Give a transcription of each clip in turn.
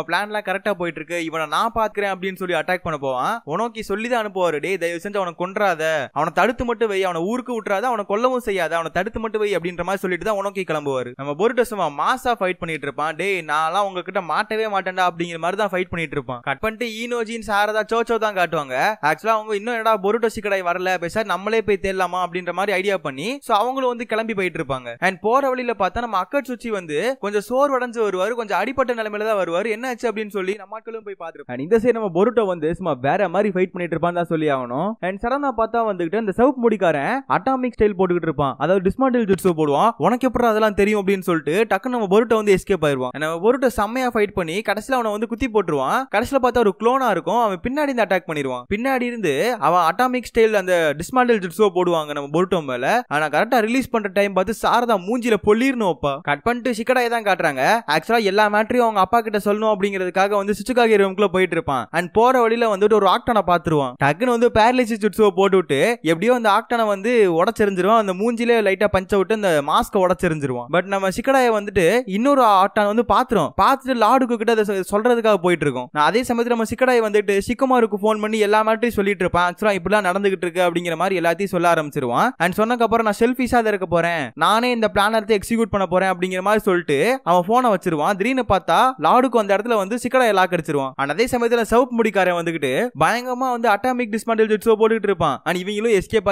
பிளான்லாம் கரெக்டா போயிட்டு இருக்கு, இவனை நான் பாக்குறேன் அப்படின்னு சொல்லி அட்டாக் பண்ண போவான். உனோக்கி சொல்லி தான் அனுப்புவாரு, டேய் தயவு செஞ்சு அவனை கொன்றாத, அவனை தடுத்து மட்டும் வை, அவனை ஊருக்கு விட்டுறாத, அவனை கொல்லவும் செய்யாத, அவனை தடுத்து மட்டும் வை அப்படின்ற மாதிரி சொல்லிட்டு தான் உனோக்கி கிளம்புவாரு. நம்ம பொருட்டோ சும்மா மாசா ஃபைட் பண்ணிட்டு இருப்பான். டேய் நான்லாம் உங்ககிட்ட மாட்டவே மாட்டேன்டா அப்படிங்கிற மாதிரி தான் ஃபைட் பண்ணிட்டு இருப்பான். கட் பண்ணிட்டு ஈனோஜின் சாரதா சோச்சோ தான் காட்டுவாங்க. ஆக்சுவலா அவங்க இன்னும் என்னடா பொருட்டோ சிக்கடாய் வரல, பேச நம்மளே போய் தேடலாமா அப்படின்ற மாதிரி ஐடியா பண்ணி சோ அவங்களும் வந்து கிளம்பி போயிட்டு இருப்பாங்க. அண்ட் போற வழியில பார்த்தா நம்ம அக்கட்சுச்சி வந்து கொஞ்சம் சோர்வடைஞ்சு வருவாரு, கொஞ்சம் அடிப்பட்ட நிலைமையில தான் வருவாரு. என்ன ஆச்சு அப்படின்னு சொல்லி மக்களும் போய் பாத்துருப்பாங்க. இந்த சைடு நம்ம பொருட்டோ வந்து சும்மா வேற மாதிரி ஃபைட் பண்ணிட்டு இருப்பான் தான் சொல்லி ஆகணும். அண்ட் சடனா பார்த்தா வந்துகிட்டு இந்த சவுப் முடிக்காரன் அட்டாமிக் ஸ்டைல் போட்டுக்கிட்டு இருப்பான், அதாவது டிஸ்மாண்டில் ஜுட்சு போடுவான். உனக்கு எப்படி அதெல்லாம் தெரியும் அப்படின்னு சொல்லிட்டு டக்குன்னு நம்ம பொருட்டோ வந்து எஸ்கேப் ஆயிடுவான். நம்ம பொருட்டோ செம்மையா ஃபைட் பண்ணி கடைசியில அவனை வந்து குத்தி போட்டுருவான். கடைசியில பார்த்தா ஒரு க்ளோனா இருக்கும், அவன் பின்னாடி இருந்து அட்டாக் பண்ணிடுவான். பின்னாடி இருந்து அவன் அட்டாமிக் ஸ்டைல் அந்த டிஸ்மாண்டில் ஜுட்சு போடுவாங்க நம்ம பொருட்டோ மேல. ஆனா கரெக்டா ரிலீஸ் பண்ற டைம் பார்த்து சாரதா மூஞ்சில பொல்லிரணும் அப்பா. கட் பண்ணிட்டு சிக்கடாயை தான் காட்டுறாங்க. ஆக்சுவலா எல்லா மேட்டரையும் அவங்க அப்பா கிட்ட சொல்லணும் அப்படிங்கிறதுக்காக வந்து சுச்சுகாகி ரூம்க்குள்ள போயிட்டு இருப்பான். அண்ட் போற வழியில வந்துட்டு ஒரு ஆக்டனை பாத்துருவான். டக்குன்னு வந்து பேரலிசிஸ் ஜுட்சுவை போட்டு விட்டு எப்படியோ அந்த ஆக்டனை வந்து உடச்செறிஞ்சிருவான். அந்த மூஞ்சிலே லைட்டா பஞ்ச விட்டு அந்த மாஸ்க உடச்செறிஞ்சிருவான். பட் நம்ம சிக்கடாயை வந்துட்டு இன்னொரு ஆக்டன் வந்து பார்த்துட்டு லாடுக்கு கிட்ட அதை சொல்றதுக்காக போயிட்டு இருக்கோம். அதே சமயத்துல நம்ம சிக்கடாயை வந்துட்டு சிக்குமாருக்கு போன் பண்ணி எல்லா மேட்டரையும் சொல்லிட்டு இருப்பான். ஆக்சுவலா இப்படிலாம் நடந்துகிட்டு இருக்கு அப்படிங்கிற மாதிரி எல்லாத்தையும் சொல்ல ஆரம்பிச்சிருவான். அண்ட் சொன்னக்கு அப்புறம் நான் செல்ஃபிஷா இருக்க போறேன், நானே இந்த பிளான் எடுத்து எக்ஸிக்யூட் பண்ண போறேன் அப்படிங்கிற மாதிரி சொல்லிட்டு அவன் போனை வச்சிருவான். திடீர்னு பார்த்தா லாடுக்கு அந்த இடத்துல வந்து சிக்கடாயை லாக் அடிச்சிருவான். அதே சமயத்துல சவுப் முடிக்காரன் வந்துகிட்டு பயங்கரமா வந்து அட்டாமிக் டிஸ்மாண்டில் ஜுட்சு போட்டுட்டு இருப்பான். அண்ட் இவங்களும் எஸ்கேப்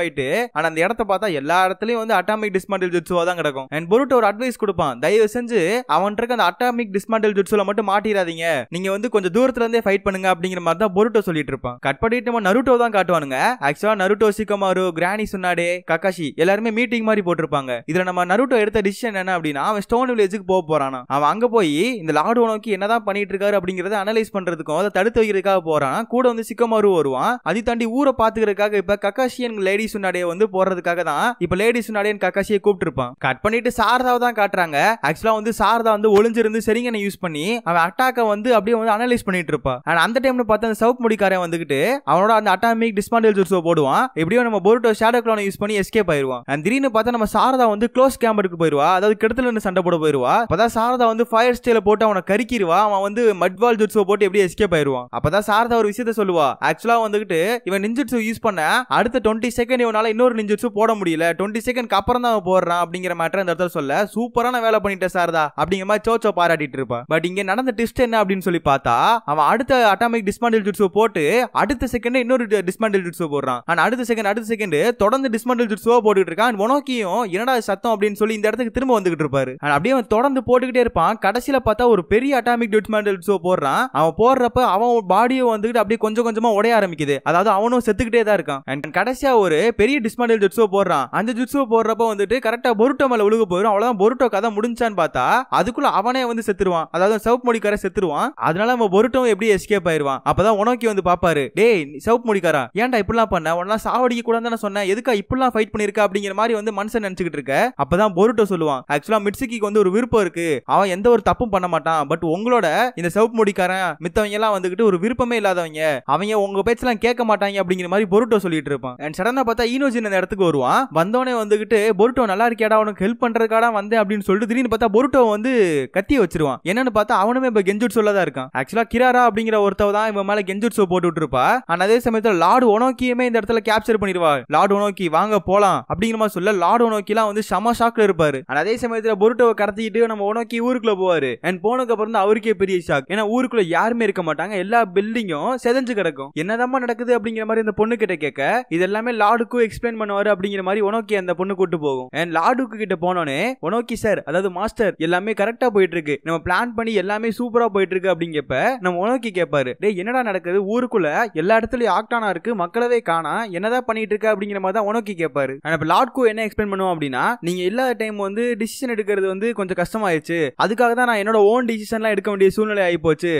ஆயிட்டு ஆனா அந்த இடத்த பார்த்தா எல்லா இடத்துலயும் வந்து அட்டாமிக் டிஸ்மாண்டில் ஜுட்சுவா தான் கிடக்கும். அண்ட் பொருட்டோ ஒரு அட்வைஸ் கொடுப்பான், தயவு செஞ்சு அவன் இருக்க அந்த அட்டாமிக் டிஸ்மாண்டில் ஜுட்சுல மட்டும் மாட்டிராதீங்க, நீங்க வந்து கொஞ்சம் தூரத்துல இருந்தே ஃபைட் பண்ணுங்க அப்படிங்கிற மாதிரி தான் பொருட்டோ சொல்லிட்டு இருப்பான். கட் பண்ணிட்டு நம்ம நருட்டோ தான் காட்டுவானுங்க. ஆக்சுவலா நருட்டோ, சிக்கமாரு, கிரானி சுனாடே, ககாஷி எல்லாருமே மீட்டிங் மாதிரி போட்டிருப்பாங்க. இதுல நம்ம நருட்டோ எடுத்த டிசிஷன் என்ன அப்படின்னா அவன் ஸ்டோன் வில்லேஜுக்கு போக போறானா. அவன் அங்க போய் இந்த லாடு நோக்கி என்னதான் பண்ணிட்டு இருக்காரு அப்படிங்கறத அனலைஸ் பண்றதுக்கும் அதை தடுத்து வைக்கிறதுக்காக போறான். கூட வந்து சிக்கமாரு வருவான். அதை தாண்டி ஊரை பாத்துக்கிறதுக்காக இப்ப ககாஷியன் லேடி சுனாடே வந்து போறதுக்காக தான் இப்ப லேடி சுனாடேன் ககாஷியை கூப்பிட்டு இருப்பான். கட் பண்ணிட்டு சாரதாவை தான் காட்டுறாங்க. ஆக்சுவலா வந்து சாரதா வந்து ஒளிஞ்சிருந்து சரிங்கனை யூஸ் பண்ணி அவன் அட்டாக்க வந்து அப்படியே வந்து அனலைஸ் பண்ணிட்டு இருப்பான். அந்த டைம்ல பார்த்தா அந்த சவுப் முடிக்காரன் வந்துகிட்டு அவனோட அந்த அட்டாமிக் டிஸ்மாண்டில் ஜுட்சு போடுவான். எப்படியோ நம்ம பொருட்டோ ஷேடோ க்ளோனை யூஸ் பண்ணி எஸ்கேப் ஆயிருவான். திடீர்னு பார்த்தா நம்ம சாரதா வந்து க்ளோஸ் கேம்பருக்கு போயிருவா, அதாவது கிடத்துல இருந்து சண்டை போட போயிருவா. அப்பதான் சாரதா வந்து ஃபயர் ஸ்டைல போட்டு அவனை கரிக்கிடுவா. அவன் வந்து மட்வால் ஜுட்சு போட்டு எப்படி எஸ்கேப் ஆயிருவான். அப்பதான் சாரதா ஒரு விஷயத்த சொல்லுவா, ஆக்சுவலா வந்துகிட்டு இவன் நிஞ்சுட்சு யூஸ் பண்ண அடுத்த 20 செகண்ட் இவனால இன்னொரு நிஞ்சுட்சு போட முடியல, 20 செகண்ட்க்கு அப்புறம் தான் அவன் போடுறான் அப்படிங்கிற மேட்டர் அந்த இடத்துல சொல்ல சூப்பரான வேலை பண்ணிட்ட சாரதா அப்படிங்கிற மாதிரி சோச்சோ பாராட்டிட்டு இருப்பா. பட் இங்க நடந்த ட்விஸ்ட் என்ன அப்படின்னு சொல்லி பார்த்தா அவன் அடுத்த அட்டாமிக் டிஸ்மாண்டில் ஜுட்சு போட்டு அடுத்த செகண்ட் இன்னொரு டிஸ்மாண்டில் ஜுட்சு போடுறான். ஆனா அடுத்த செகண்ட் தொடர்ந்து டிஸ்மாண்டில் ஜுட்சுவா போட்டுட்டு இருக்கான். உனக்கியும் என்னடா சத்தம் அப்படின்னு சொல்லி இந்த இடத்துக்கு திரும்ப வந்துகிட்டு இருப்பாரு. அப்படியே அவன் தொடர்ந்து போட்டுக்கிட்டே இருப்பான். கடைசியில பார்த்தா ஒரு பெரிய அட்டாமிக் டிஸ்மாண்டில் ஜுட்சு போடுறான். அவன் போடுறப்ப அவன் பாடியை வந்துட்டு அப்படியே கொஞ்சம் கொஞ்சமா உடைய ஆரம்பிக்குது, அதாவது அவனும் செத்துக்கிட்டே தான் இருக்கான். அண்ட் கடைசியா ஒரு பெரிய டிஸ்மாண்டில் ஜுட்சுவை போடுறான். அந்த ஜுட்சுவை போடுறப்ப வந்துட்டு கரெக்டா பொருட்டோ மேல விழுக போயிடும். அவ்வளவுதான் பொருட்டோ கதை முடிஞ்சான்னு பார்த்தா அதுக்குள்ள அவனே வந்து செத்துருவான், அதாவது சவுப் முடிக்கார செத்துருவான். அதனால நம்ம பொருட்டோ எப்படி எஸ்கேப் ஆயிருவான். அப்பதான் உனக்கி வந்து பாப்பாரு, டேய் சவுப் முடிக்காரா ஏன்டா இப்படிலாம் பண்ண, உன்னெல்லாம் சாவடிக்க கூடாதுன்னு சொன்னேன், எதுக்கா இப்படிலாம் ஃபைட் பண்ணிருக்க அப்படிங்கிற மாதிரி வந்து மனுஷன் நினைச்சுக்கிட்டு இருக்க. அப்பதான் பொருட்டோ சொல்லுவான், ஆக்சுவலா மிட்சுகிக்கு வந்து ஒரு விருப்பம் இருக்கு, அவன் எந்த ஒரு தப்பும் பண்ண மாட்டான், பட் உங்களோட இந்த சவுப் முடிக்காரன் மித்தவங்க எல்லாம் வந்துகிட்டு ஒரு விருப்பமே இல்லாதவங்க, அவங்க உங்க பேச்செல்லாம் கேட்க மாட்டாங்க அப்படிங்கிற மாதிரி பொருட்டோ சொல்லிட்டு இருப்பான். அண்ட் சடனா பார்த்தா ஈனோஜின் அந்த இடத்துக்கு வருவான். வந்தோடனே வந்துகிட்டு பொருட்டோ நல்லா இருக்கியாடா, உனக்கு ஹெல்ப் பண்றதுக்காக வந்தேன் அப்படின்னு சொல்லிட்டு திடீர்னு பார்த்தா பொருட்டோ வந்து கத்திய வச்சிருவான். என்னன்னு பார்த்தா அவனுமே இப்ப கெஞ்சுட்சுல தான் இருக்கான். ஆக்சுவலா கிராரா அப்படிங்கிற ஒருத்தவ தான் இவன் மேல கெஞ்சுட்சு போட்டு இருப்பா. அதே சமயத்துல லார்டு ஒனோக்கியுமே இந்த இடத்துல கேப்சர் பண்ணிடுவா. லார்டு ஒனோக்கி வாங்க போலாம் அப்படிங்கிற மாதிரி சொல்ல லார்டு ஒனோக்கிலாம் வந்து சம ஷாக்ல இருப்பாரு. அதே சமயத்துல பொருட்டோவை கடத்திட்டு நம்ம ஒனோக்கி ஊருக்குள்ள போவாரு. அண்ட் போனதுக்கு அப்புறம் தான் அவருக்கே பெரிய ஷாக், ஏன்னா ஊருக்குள்ள யாருமே இருக்க மாட்டாங்க, எல்லா பில்டிங்கும் செதஞ்சு கிடக்கும். என்னதான் நடக்குது அப்படிங்கிற மாதிரி இந்த பொண்ணு கிட்ட கேட்க இது எல்லாமே லார்டுக்கும் எக்ஸ்பிளைன் பண்ணுவாரு அப்படிங்கிற மாதிரி ஒனோக்கி அந்த பொண்ணு கூட்டு போகும். அண்ட் லார்டுக்கு கிட்ட போனோனே ஒனோக்கி சார், அதாவது மாஸ்டர், எல்லாமே கரெக்டா போயிட்டு இருக்கு, நம்ம பிளான் பண்ணி எல்லாமே சூப்பரா போயிட்டு இருக்கு அப்படிங்கப்ப நம்ம ஒனோக்கி கேட்பாரு, டேய் என்னடா நடக்குது, ஊருக்குள்ள எல்லா இடத்துலயும் ஆக்டானா இருக்கு, மக்களவே காணா, என்னதான் பண்ணிட்டு இருக்க அப்படிங்கிற மாதிரி தான் ஒனோக்கி கேட்பாரு. ஆனா லார்டுக்கு என்ன எக்ஸ்பிளைன் பண்ணுவோம் அப்படின்னா, நீங்க எல்லா டைம் வந்து டிசிஷன் எடுக்கிறது வந்து கொஞ்சம் கஷ்டமாயிருச்சு, அதுக்காக தான் நான் என்னோட ஓன் டிசிஷன்லாம் எடுக்க வேண்டிய சூழ்நிலை ஆகி போச்சு,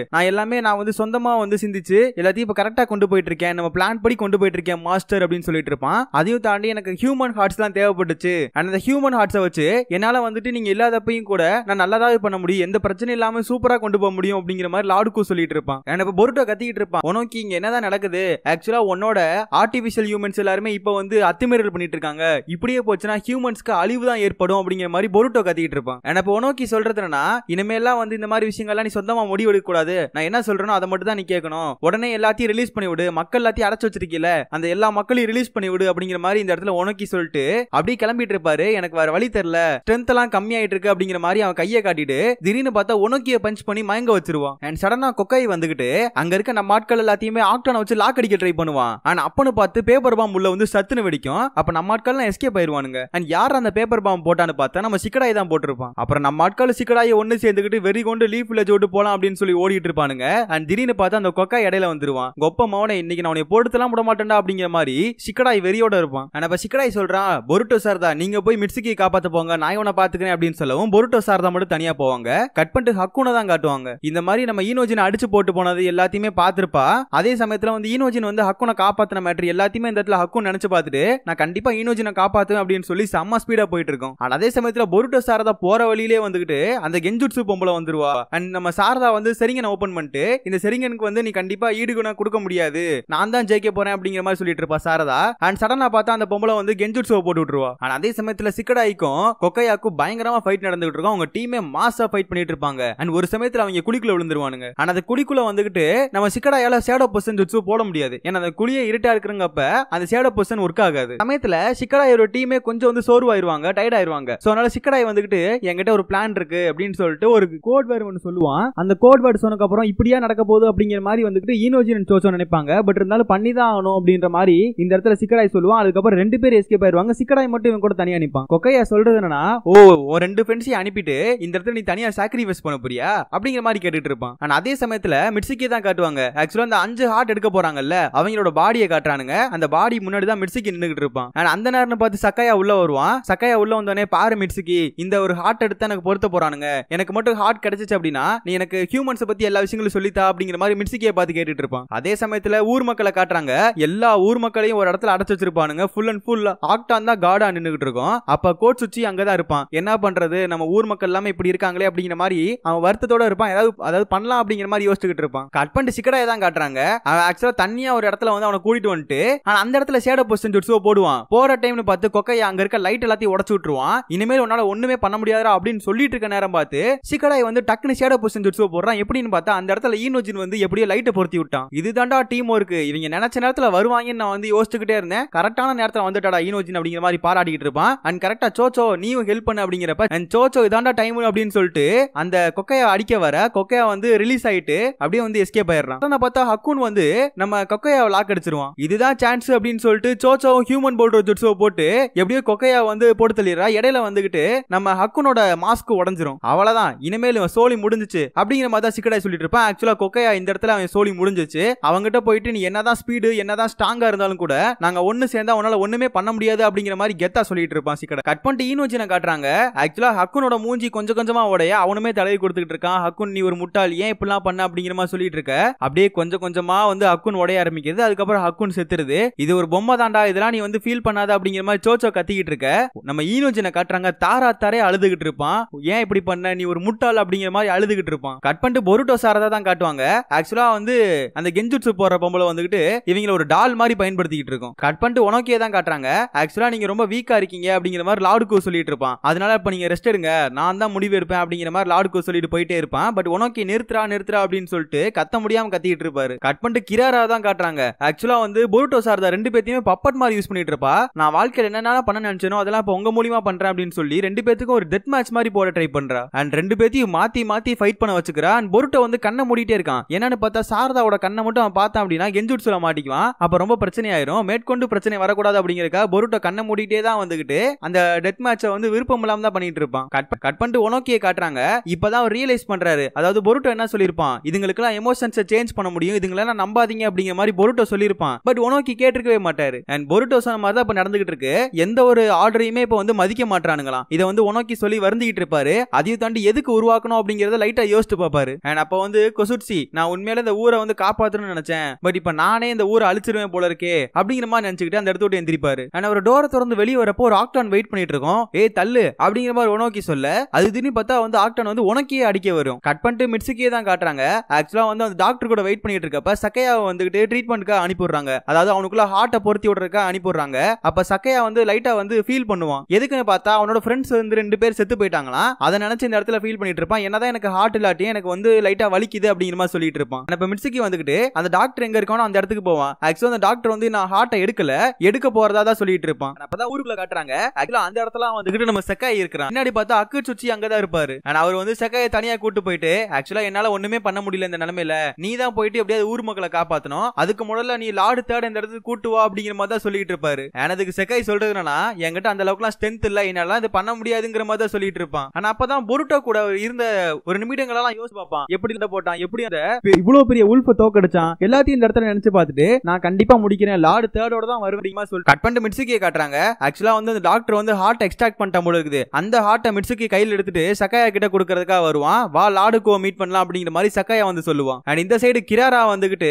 நான் வந்து சொந்தமா வந்து சிந்திச்சு எல்லாத்தையும் இப்ப கரெக்டா கொண்டு போயிட்டு இருக்கேன், நம்ம பிளான் படி கொண்டு போயிட்டு இருக்கேன் மாஸ்டர் அப்படின்னு சொல்லிட்டு இருப்பான். அதையும் தாண்டி எனக்கு ஹியூமன் ஹார்ட்ஸ் தான் தேவைப்பட்டுச்சு, அந்த ஹியூமன் ஹார்ட்ஸை வச்சு என்னால வந்துட்டு நீங்க இல்லாதப்பையும் கூட நான் நல்லாவே பண்ண முடியும், எந்த பிரச்சனை இல்லாம சூப்பரா கொண்டு போக முடியும் அப்படிங்கிற மாதிரி லார்டுக்கு சொல்லிட்டு இருப்பான். இப்ப பொருட்டோ கத்திக்கிட்டு இருப்பான், உனக்கு இங்க என்னதான் நடக்குது, ஆக்சுவலா உன்னோட ஆர்டிபிஷியல் ஹியூமன்ஸ் எல்லாருமே இப்ப வந்து அத்துமீறல் பண்ணிட்டு இருக்காங்க, இப்படியே போச்சுன்னா ஹியூமன்ஸ்க்கு அழிவு தான் ஏற்படும் அப்படிங்கிற மாதிரி பொருட்டோ கத்திக்கிட்டு இருப்பான். இப்ப உனக்கு சொல்றதுனா இனிமேலாம் வந்து இந்த மாதிரி விஷயங்கள் விஷயங்கள்லாம் நீ சொந்தமா முடிவு எடுக்க கூடாது, நான் என்ன சொல்றேனோ அதை மட்டும் தான் நீ கேட்கணும், உடனே எல்லாத்தையும் ரிலீஸ் பண்ணி விடு, மக்கள் எல்லாத்தையும் அடைச்சு வச்சிருக்கீல அந்த எல்லா மக்களையும் ரிலீஸ் பண்ணி விடு அப்படிங்கிற மாதிரி இந்த இடத்துல உனக்கி சொல்லிட்டு அப்படியே கிளம்பிட்டு இருப்பாரு. எனக்கு வேற வழி தெரியல, ஸ்ட்ரென்த் எல்லாம் கம்மியாயிட்டு இருக்கு அப்படிங்கிற மாதிரி அவன் கையை காட்டிட்டு திடீர்னு பார்த்தா உனக்கிய பஞ்ச் பண்ணி மயங்க வச்சிருவான். அண்ட் சடனா கொக்கை வந்துகிட்டு அங்க இருக்க நம்ம ஆட்கள் எல்லாத்தையுமே ஆக்டான வச்சு லாக் அடிக்க ட்ரை பண்ணுவான். ஆனா அப்பன்னு பார்த்து பேப்பர் பாம் உள்ள வந்து சத்துன்னு வெடிக்கும். அப்ப நம்ம ஆட்கள் எஸ்கேப் ஆயிருவானுங்க. அண்ட் யார் அந்த பேப்பர் பாம் போட்டான்னு பார்த்தா நம்ம சிக்கடாய் தான் போட்டிருப்பான். அப்புறம் நம்ம ஆட்கள் சிக்கடாயை ஒன்னு சேர்ந்துக்கிட்டு வெறி கொண்டு லீஃப் வில்லேஜ் விட்டு போலாம் அப்படின்னு சொல்லி ஓடிட்டு இருப்பானுங்க. அண்ட் திடீர்னு பார்த்தா அந்த கொக்கை இடையில வந்துருவான். கொப்ப மவனை இன்னைக்கு நான் உன்னை போட்டுலாம் விட மாட்டேன்டா அப்படிங்கிற மாதிரி சிக்கடாய் வெறியோட இருப்பான். அப்ப சிக்கடாய் சொல்றான், பொருட்டோ சார்தா நீங்க போய் மிட்சுகி காப்பாத்த போங்க, நான் இவனை பாத்துக்கிறேன் அப்படின்னு சொல்லவும் பொருட்டோ சார்தா மட்டும் தனியா போவாங்க. கட் பண்ணிட்டு ஹக்குனை தான் காட்டுவாங்க. இந்த மாதிரி நம்ம ஈனோஜின் அடிச்சு போட்டு போனது எல்லாத்தையுமே பாத்துருப்பா. அதே சமயத்துல வந்து ஈனோஜின் வந்து ஹக்குனை காப்பாத்தின மேட்டர் எல்லாத்தையுமே இந்த இடத்துல ஹக்குன் நினைச்சு பார்த்துட்டு நான் கண்டிப்பா ஈனோஜினை காப்பாத்துவேன் அப்படின்னு சொல்லி செம்ம ஸ்பீடா போயிட்டு இருக்கோம். அதே சமயத்துல பொருட்டோ சாரதா போற வழியிலே வந்துகிட்டு அந்த கெஞ்சுட்சு பொம்பளை வந்துருவா. அண்ட் நம்ம சாரதா வந்து செரிங்கனை ஓபன் பண்ணிட்டு இந்த செரிங்கனுக்கு வந்து நீ கண்டிப்பா ஈடுகுண கொடுக்க முடியாது, நான் தான் ஜெயிக்க போறேன் அப்படிங்கிற மாதிரி சொல்லிட்டு இருப்பா சாரதா. அண்ட் சடனா பார்த்தா அந்த பொம்பளை வந்து கெஞ்சுட்சுவை போட்டு விட்டுருவா. ஆனா அதே சமயத்துல சிக்கடாய்க்கும் கொக்கையாக்கும் பயங்கரமா ஃபைட் நடந்துகிட்டு இருக்கும். அவங்க டீமே மாசா ஃபைட் பண்ணிட்டு இருப்பாங்க. அண்ட் ஒரு சமயத்துல அவங்க குழிக்குள்ள விழுந்துருவானுங்க. ஆனா அந்த குழிக்குள்ள வந்துகிட்டு நம்ம சிக்கடாயால ஷேடோ பொசிஷன் ஜுட்சு போட முடியாது. ஏன்னா அந்த குழியே இருட்டா இருக்குறங்கப்ப அந்த ஷேடோ பொசிஷன் ஒர்க் ஆகாது. சமயத்துல சிக்கடாயோட டீமே கொஞ்சம் வந்து சோர்வாயிருவாங்க, டயர்ட் ஆயிருவாங்க. சோ அதனால சிக்கடாய் வந்துகிட்டு என்கிட்ட ஒரு பிளான் இருக்கு அப்படின்னு சொல்லிட்டு ஒரு கோட் வேர்ட் ஒன்னு சொல்லுவான். அந்த கோட் வேர்ட் சொன்னதுக்கு அப்புறம் இப்படியா நடக்க போகுது அப்படிங்கிற மாதிரி வந்துகிட்டு ஈனோஜின் சோச்சோ நினைப்பாங்க. பட் இருந்தாலும் பண்ணி தான் ஆகணும் அப்படின்ற மாதிரி இந்த இடத்துல சிக்கடாய் சொல்லுவான். அதுக்கப்புறம் ரெண்டு பேர் எஸ்கேப் ஆயிருவாங்க. சிக்கடாய் மட்டும் இவன் கூட தனியா நிப்பான். கொக்கையா சொல்றது என்னன்னா, ஓ ரெண்டு ஃப்ரெண்ட்ஸையும் அனுப்பிட்டு இந்த இடத்துல நீ தனியா சாக்ரிஃபைஸ் பண்ண போறியா அப்படிங்கிற மாதிரி கேட்டுட்டு இருப்பான். ஆனா அதே சமயத்துல மிட்சுகி தான் காட்டுவாங்க. ஆக்சுவலா அந்த 5 ஹார்ட் எடுக்க போறாங்கல்ல அவங்களோட பாடியை காட்டுறானுங்க. அந்த பாடி முன்னாடி தான் மிட்சுகி நின்னுகிட்டு இருப்பான். அந்த நேரம் பார்த்து சக்காயா உள்ள வருவான். சக்காயா உள்ள வந்தோடனே பாரு மிட்சுகி, இந்த ஒரு ஹார்ட் எடுத்து எனக்கு பொருத்த போறானுங்க, எனக்கு மட்டும் ஹார்ட் கிடைச்சிச்சு அப்படின்னா நீ எனக்கு ஹியூமன்ஸ் பத்தி எல்லா விஷயங்களும் சொல்லித்தா அப்படிங்கிற மாதிரி மிட்சுகியை பார்த்து கேட்டுட்டு இருப்பான். அதே சமயத்துல ஊர் மக்களை காட்டுறாங்க. எல்லா ஊர் மக்களையும் ஒரு இடத்துல அடைச்சு வச்சிருப்பானுங்க. ஃபுல் அண்ட் ஃபுல் ஆக்டான் தான் கார்டா நின்னுகிட்டு இருக்கும். அப்ப கோட் சுச்சி அங்கதான் இருப்பான். என்ன பண்றது, நம்ம ஊர் மக்கள் எல்லாமே இப்படி இருக்காங்களே அப்படிங்கிற மாதிரி அவன் வருத்தத்தோட இருப்பான். ஏதாவது பண்ணலாம் அப்படிங்கிற மாதிரி யோசிச்சுக்கிட்டு இருப்பான். கட் பண்ணிட்டு சிக்கடாயை தான் காட்டுறாங்க. அவன் ஆக்சுவலா தனியா ஒரு இடத்துல வந்து அவனை கூட்டிட்டு வந்துட்டு ஆனா அந்த இடத்துல ஷேடோ பொசிஷன் ஜுட்சுவை போடுவான். போற டைம்னு பார்த்து கொக்கையா அங்க இருக்க லைட் எல்லாத்தையும் உடைச்சு விட்டுருவான். இனிமேல் உன்னால ஒண்ணுமே பண்ண முடியாதா அப்படின்னு சொல்லிட்டு இருக்க நேரம் பார்த்து சிக்கடாய் வந்து டக்குனு ஷேடோ பொசிஷன் ஜுட்சுவை போடுறான். எப்படின்னு பார்த்தா அந்த இடத்துல ஈனோஜின் வந்து எப்படியோ லைட்டை பொருத்தி விட்டான். இதுதான்டா டீம் ஒர்க், இவங்க நினைச்ச நேரத்துல வருவாங்கன்னு நான் வந்து யோசிச்சுக்கிட்டே இருந்தேன். கரெக்டான நேரத்துல வந்துட்டாடா ஈனோஜின் அப்படிங்கிற மாதிரி பாராட்டிட்டு இருப்பான். அண்ட் கரெக்டா சோச்சோ நீயும் ஹெல்ப் பண்ண அப்படிங்கிறப்ப சோச்சோ இதாண்டா டைம் அப்படின்னு சொல்லிட்டு அந்த கொக்கையா அடிக்க வர கொக்கையா வந்து ரிலீஸ் ஆயிட்டு அப்படியே வந்து எஸ்கேப் ஆயிடுறான். பார்த்தா ஹக்குன் வந்து நம்ம கொக்கையாவை லாக் அடிச்சிருவான். இதுதான் சான்ஸ் அப்படின்னு சொல்லிட்டு சோச்சோ ஹியூமன் போல்டோ ஜுட்சுவை போட்டு எப்படியோ கொக்கையா வந்து போட்டு தள்ளிடுறா. இடையில வந்துகிட்டு நம்ம ஹக்குனோட மாஸ்க் உடைஞ்சிரும். அவ்வளவுதான், இனிமேல் சோலி முடிஞ்சிச்சு அப்படிங்கிற மாதிரி தான் சிக்கடாய் சொல்லிட்டு இருப்பான். ஆக்சுவலா கொக்கையா இந்த இடத்துல அவன் சோலி முடிஞ்சிச்சு, அவங்ககிட்ட போயிட்டு நீ என்னதான் ஸ்பீடு என்னதான் ஸ்ட்ராங்கா இருந்தாலும் கூட நாங்க ஒன்னு சேர்ந்தா உன்னால ஒண்ணுமே பண்ண முடியாது அப்படிங்கிற மாதிரி கெத்தா சொல்லிட்டு இருப்பான் சிக்கடா. கட் பண்ணிட்டு ஈனோஜினை காட்டுறாங்க. ஆக்சுவலா ஹக்குனோட மூஞ்சி கொஞ்சம் கொஞ்சமா உடைய அவனுமே தடவி கொடுத்துட்டு இருக்கான். ஹக்குன் நீ ஒரு முட்டாள், ஏன் இப்படிலாம் பண்ண அப்படிங்கிற மாதிரி சொல்லிட்டு இருக்க. அப்படியே கொஞ்சம் கொஞ்சமா வந்து ஹக்குன் உடைய ஆரம்பிக்குது. அதுக்கப்புறம் ஹக்குன் செத்துருது. இது ஒரு பொம்மை தாண்டா, இதெல்லாம் நீ வந்து ஃபீல் பண்ணாத அப்படிங்கிற மாதிரி சோச்சோ கத்திக்கிட்டு இருக்க. நம்ம ஈனோஜினை காட்டுறாங்க. தாரா தாரே அழுதுகிட்டு இருப்பான். ஏன் இப்படி பண்ண, நீ ஒரு முட்டாள் அப்படிங்கிற மாதிரி அழுதுகிட்டு இருப்பான். கட் பண்ணிட்டு பொருட்டோ சாரதா தான் காட்டுவாங்க. ஆக்சுவலா வந்து அந்த கெஞ்சுட்சு போற பொம்பளை வந்துகிட்டு இவங்கள ஒரு டால் மாதிரி பயன்படுத்திக்கிட்டு இருக்கும். கட் பண்ணிட்டு உனக்கே தான் காட்டுறாங்க. ஆக்சுவலா நீங்க ரொம்ப வீக்கா இருக்கீங்க அப்படிங்கிற மாதிரி லாடுக்கு சொல்லிட்டு இருப்பான். அதனால இப்ப நீங்க ரெஸ்ட் எடுங்க, நான் தான் முடிவு எடுப்பேன் அப்படிங்கிற மாதிரி லாடுக்கு சொல்லிட்டு போயிட்டே இருப்பான். பட் உனக்கு நிறுத்துறா அப்படின்னு சொல்லிட்டு கத்த முடியாம கத்திட்டு இருப்பாரு. கட் பண்ணிட்டு கிராரா தான் காட்டுறாங்க. ஆக்சுவலா வந்து பொருட்டோ சாரதா ரெண்டு பேத்தையுமே பப்பட் மாதிரி யூஸ் பண்ணிட்டு இருப்பா. நான் வாழ்க்கையில என்னென்ன பண்ண நினைச்சேனோ அதெல்லாம் இப்ப உங்க மூலியமா பண்றேன் அப்படின்னு சொல்லி ரெண்டு பேத்துக்கும் ஒரு டெத் மேட்ச் மாதிரி போட ட்ரை பண்றா. அண்ட் ரெண்டு பேத்தையும் மாத்தி மாத்தி ஃபைட் பண்ண வச்சுக்கிறா. அண்ட் பொருட்டோ வந்து கண்ணை மூடிட்டே இருக்கான். என்னன்னு பார்த்தா சாரதாவோட கண்ணை மட்டும் அவன் பார்த்தான் அப்படின்னா கெஞ்சுட்சுல மாட்டிக்குவான். அப்ப ரொம்ப பிரச்சனை ஆயிரும். மேற்கொண்டு பிரச்சனை வரக்கூடாது அப்படிங்கறக்கா பொருட்டோ கண்ணை மூடிட்டே தான் வந்துகிட்டு அந்த டெத் மேட்சை வந்து விருப்பம் இல்லாம தான் பண்ணிட்டு இருப்பான். கட் பண்ணிட்டு உனக்கே காட்டுறாங்க. இப்பதான் அவர் ரியலைஸ் பண்றாரு. அதாவது பொருட்டோ என்ன சொல்லிருப்பான், இதுங்களுக்கெல்லாம் எமோஷன்ஸை சேஞ்ச் பண்ண முடியும், இதுங்களெல்லாம் நம்பாதீங்க அப்படிங்கிற மாதிரி பொருட்டோ சொல்லிருப்பான். பட் உனக்கு கேட்டிருக்கவே மாட்டாரு. அண்ட் பொருட்டோ சொன்ன மாதிரி தான் இப்ப நடந்துகிட்டு இருக்கு. எந்த ஒரு ஆர்டரையுமே இப்ப வந்து மதிக்க மாட்டானுங்களாம். இதை வந்து உனக்கு சொல்லி வருந்திக்கிட்டு இருப்பாரு. அதையும் தாண்டி எதுக்கு உருவாக்கணும் அப்படிங்கறத லைட்டா யோசிச்சு பாப்பாரு. அண்ட் அப்ப வந்து கொசுட்சி, நான் உண்மையில இந்த ஊரை வந்து காப்பாத்தணும்னு நினைச்சேன், பட் இப்ப நானே இந்த ஊரை அழிச்சிருவேன் போல இருக்கே அப்படிங்கிற மாதிரி நினைச்சுக்கிட்டு அந்த இடத்த விட்டு எந்திரிப்பாரு. அண்ட் அவர் டோரை திறந்து வெளியே வரப்போ ஒரு ஆக்டான் வெயிட் பண்ணிட்டு இருக்கோம். ஏய் தள்ளு அப்படிங்கிற மாதிரி உனக்கு சொல்ல அது திடீர்னு பார்த்தா வந்து ஆக்டான் வந்து உனக்கே அடிக்க வரும். கட் பண்ணிட்டு மிட்சுகியே தான் காட்டுறாங்க. ஆக்சுவலா வந்து அந்த டாக்டர் கூட வெயிட் பண்ணிட்டு இருக்கப்ப சக்கையாவை வந்துகிட்டு ட்ரீட்மெண்ட்க்கு அனுப்பிடுறாங்க. அதாவது அவனுக்குள்ள ஹார்ட்டை பொருத்தி விடுறதுக்கு அனுப்பிடுறாங்க. அப்ப சக்கையா வந்து லைட்டா வந்து ஃபீல் பண்ணுவான். எதுக்குன்னு பார்த்தா அவனோட ஃப்ரெண்ட்ஸ் வந்து 2 பேர் செத்து போயிட்டாங்களா, அதை நினைச்சு இந்த இடத்துல ஃபீல் பண்ணிட்டு இருப்பான். என்னதான் எனக்கு ஹார்ட் இல்லாட்டி எனக்கு வந்து லைட்டா வலிக்குது அப்படிங்கிற மாதிரி சொல்லிட்டு இருப்பான். இப்ப மிட்சுகி வந்துகிட்டு அந்த டாக்டர் எங்க இருக்கானோ அந்த இடத்துக்கு போவான். ஆக்சுவலா அந்த டாக்டர் வந்து நான் ஹார்ட்டை எடுக்க போறதா தான் சொல்லிட்டு இருப்பான். அப்பதான் ஊருக்குள்ள காட்டுறாங்க ஆக்சுவலா அந்த இடத்துல வந்துகிட்டு நம்ம செக்காய் இருக்கிறான். பின்னாடி பார்த்தா அக்குச்சுச்சி அங்கதான் இருப்பாரு. அவர் வந்து செக்காயை தனியா கூட்டு போயிட்டு ஆக்சுவலா என்னால ஒண்ணுமே பண்ண முடியல இந்த நிலைமையில, நீ தான் போயிட்டு எப்படியாவது ஊர் மக்களை காப்பாத்தணும், அதுக்கு முதல்ல நீ லார்டு தேர்ட் இந்த இடத்துக்கு கூட்டு வா அப்படிங்கிற மாதிரி தான் சொல்லிட்டு இருப்பாரு. எனக்கு செக்காய் சொல்றது என்னன்னா என்கிட்ட அந்த அளவுக்கு ஸ்ட்ரென்த் இல்ல, என்னால இது பண்ண முடியாதுங்கிற மாதிரி தான் சொல்லிட்டு இருப்பான். ஆனா அப்பதான் பொருட்டோ கூட இருந்த ஒரு நிமிடங்கள் எல்லாம் யோசிச்சு பார்ப்பான், எப்படி இந்த போட்டான், எப்படி அந்த இவ்வளவு பெரிய உல்ஃபை தோக்கடிச்சான், எல்லாத்தையும் இந்த இடத்துல நினைச்சு பார்த்துட்டு நான் கண்டிப்பா முடிக்கிறேன், லார்டு தேர்டோட தான் வருவீங்க சொல்லி கட் பண்ணிட்டு மிட்சுகியை காட்டுறாங்க. ஆக்சுவலா வந்து அந்த டாக்டர் வந்து ஹார்ட் எக்ஸ்ட்ராக்ட் பண்ணிட்ட போல இருக்குது. அந்த ஹார்ட்டை மிட்சுகி கையில் எடுத்துட்டு சக்காயா கிட்ட கொடுக்கறதுக்காக வருவான். வா லார்டுக்கோ மீட் பண்ணலாம் அப்படிங்கிற மாதிரி சக்காயா வந்து சொல்லுவான். அண்ட் இந்த சைடு கிராரா வந்துகிட்டு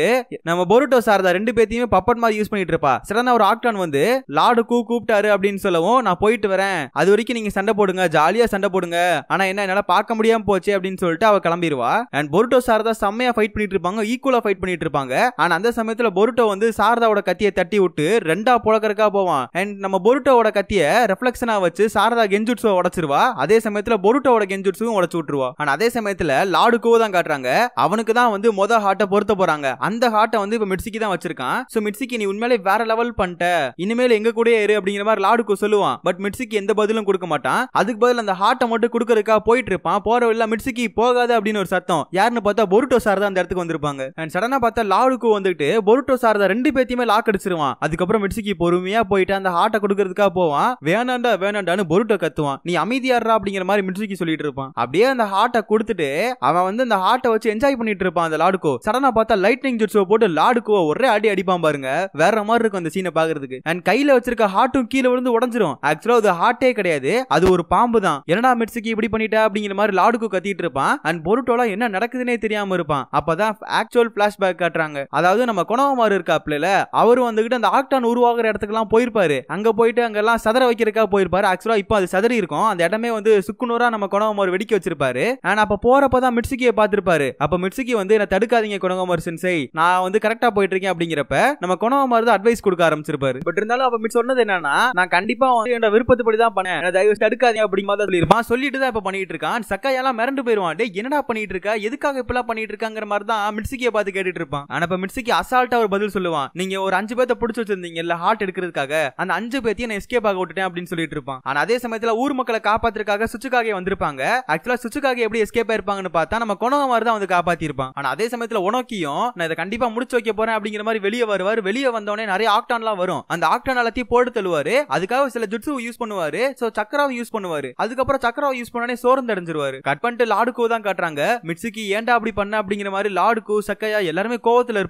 நம்ம பொருட்டோ சாரதா ரெண்டு பேத்தையுமே பப்பட் மாதிரி யூஸ் பண்ணிட்டு இருப்பா. சடனா ஒரு ஆக்டான் வந்து லார்டுக்கு கூப்பிட்டாரு அப்படின்னு சொல்லவும் நான் போயிட்டு வரேன், அது வரைக்கும் நீங்க சண்டை போடுங்க, ஜாலியா சண்டை போடுங்க, ஆனா என்ன என்னால பார்க்க முடியாம போச்சு அப்படின்னு சொல்லிட்டு அவ கிளம்பிடுவா. அண்ட் பொருட்டோ சாரதா செம்மையா ஃபைட் பண்ணிட்டு இருப்பாங்க, ஈக்குவலா ஃபைட் பண்ணிட்டு இருப்பாங்க. ஆனா அந்த சமயத்துல பொருட்டோ வந்து சாரதாவோட கத்தியை தட்டி விட்டு ரெண்டா புழக்கறக்கா போவான். அண்ட் நம்ம பொருட்டோவோட கத்தியை ரெஃப்ளெக்ஷனா வச்சு சாரதா கெஞ்சுட்சுவை உடைச்சிருவா. அதே சமயத்துல பொருட்டோவோட கெஞ்சுட்சுவும் உடைச்சு விட்டுருவா. ஆனா அதே சமயத்துல லார்டுக்கோ தான் காட்டுறாங்க, அவனுக்கு தான் வந்து மொத ஹார்ட்டை பொருத்த போறாங்க. அந்த ஹார்ட்டை வந்து இப்ப மிட்சுகி தான் வச்சிருக்கான். சோ மிட்சுகி நீ உண்மையிலே வேற லெவல் பண்ணிட்ட, இனிமேல் எங்க கூட இரு அப்படிங்கிற மாதிரி லார்டுக்கோ சொல்லுவான். பட் மிட்சுகி எந்த பதிலும் கொடுக்க மாட்டான். அதுக்கு பதில் அந்த ஹார்ட்டை மட்டும் கொடுக்கறதுக்காக போயிட்டு இருப்பான். போற வழியில மிட்சுகி போகாத அப்படின்னு ஒரு சத்தம், யாருன்னு பார்த்தா பொருட்டோ சாரதா அந்த இடத்துக்கு வந்திருப்பாங்க. அண்ட் சடனா பார்த்தா லார்டுக்கோ வந்துட்டு பொருட்டோ சாரதா ரெண்டு பேத்தையுமே லாக் அடிச்சிருவான். அதுக்கப்புறம் மிட்சுகி பொறுமையா போயிட்டு அந்த ஹார்ட்டை கொடுக்கறதுக்காக போவான். வேணாண்டான்னு பொருட்டோ கத்துவான், நீ அமைதியாடுறா அப்படிங்கிற மாதிரி மிட்சுகி சொல்லிட்டு இருப்பான். அப்படியே அந்த ஹார்ட்டை கொடுத்துட்டு அவன் வந்து அந்த ஹார்ட்டை வச்சு என்ஜாய் பண்ணிட்டு இருப்பான் அந்த லார்டுக்கோ. சடனா பார்த்தா லைட்னிங் ஜுட்ஸுவை போட்டு லார்டுக்கோ ஒரே அடிப்பான் பாருங்க, வேற மாதிரி இருக்கும் அந்த சீனை பாக்குறதுக்கு. அண்ட் கையில வச்சிருக்க ஹார்ட்டும் கீழே விழுந்து உடைஞ்சிரும். ஆக்சுவலா அது ஹார்ட்டே கிடையாது, அது ஒரு பாம்பு தான். என்னடா மிட்சுகி இப்படி பண்ணிட்டா அப்படிங்கிற மாதிரி லார்டுக்கோ கத்திட்டு இருப்பான். அண்ட் பொருட்டோல என்ன நடக்குதுன்னே தெரியாம இருப்பான். அப்பதான் ஆக்சுவல் பிளாஷ்பேக் காட்டுறாங்க. அதாவது நம்ம கொனோமாரு இருக்காப்ல, அவரு வந்துகிட்டு அந்த ஆக்டான் உருவாகிற இடத்துக்கு எல்லாம் போயிருப்பாரு. அங்க போயிட்டு அங்கெல்லாம் சதற வைக்கிறதுக்காக போயிருப்பாரு. ஆக்சுவலா இப்போ அது சதறி இருக்கும், அந்த இடமே வந்து சுக்குநூறா நம்ம கொனோமாரு வெடிக்க வச்சிருப்பாரு. அண்ட் அப்ப போறப்பதான் மிட்சுகியை பார்த்திருப்பாரு. அப்ப மிட்சுகி வந்து என்ன தடுக்காதீங்க கொனோமாரு சென்சை, நான் வந்து கரெக்டா போயிட்டு இருக்கேன் அப்படிங்கிறப்ப நம்ம கொனோமாரு தான் அட்வைஸ் கொடுக்க ஆரம்பிச்சிருப்பாரு. பட் இருந்தாலும் அப்ப மிட் சொன்னது என்னன்னா, நான் கண்டிப்பா வந்து என்னோட விருப்பத்துப்படி தான் பண்ணேன், தயவு தடுக்காதீங்க அப்படிங்கிற மாதிரி சொல்லிருப்பான். சொல்லிட்டு தான் இப்ப பண்ணிட்டு இருக்கான். சக்காயெல்லாம் மிரண்டு போயிருவான், டேய் என்னடா பண்ணிட்டு இருக்க, எதுக்காக இப்பெல்லாம் பண்ணிட்டு இருக்காங்கிற மாதிரி தான் மிட்சுகியை பார்த்து கேட்டுட்டு இருப்பான். ஆனா இப்ப மிட்சுகி அசால்ட்டா ஒரு பதில் சொல்லுவான், நீங்க ஒரு 5 பேத்தை பிடிச்சு வச்சிருந்தீங்க இல்ல ஹார்ட் எடுக்கிறதுக்காக, அந்த 5 பேத்தையும் நான் எஸ்கேப் ஆக விட்டுட்டேன் அப்படின்னு சொல்லிட்டு இருப்பான். ஆனா அதே சமயத்துல ஊர் மக்களை காப்பாத்துறதுக்காக சுச்சுக்காக வந்திருப்பாங்க. ஆக்சுவலா சுச்சுக்காக எப்படி எஸ்கேப் ஆயிருப்பாங்கன்னு பார்த்தா நம்ம கொனோமாரு தான் வந்து காப்பாத்தி இருப்பான். ஆனா அதே சமயத்துல ஒனோக்கியும் நான் இதை கண்டிப்பா முடிச்சு வைக்க போறேன் அப்படிங்கிற மாதிரி வெளியே வருவார். வெளியே வந்தோடனே நிறைய ஆக்டான்லாம் வரும். அந்த ஆக்டான் எல்லாத்தையும் போட்டு தள்ளுவாரு. அதுக்காக சில ஜுட்ஸு யூஸ் பண்ணுவாரு. சோ சக்கராவை யூஸ் பண்ணுவாரு. அதுக்கப்புறம் சக்கராவை யூஸ் பண்ணனே சோர்ந்து அடைஞ்சிருவாரு. கட் பண்ணிட்டு லார்டுக்கோ தான் காட்டுறாங்க. மிட்சுகி ஏன்டா அப்படி பண்ண அப்படிங்கிற மாதிரி லார்டுக்கோ சக்கையா எல்லாருமே கோவத்துல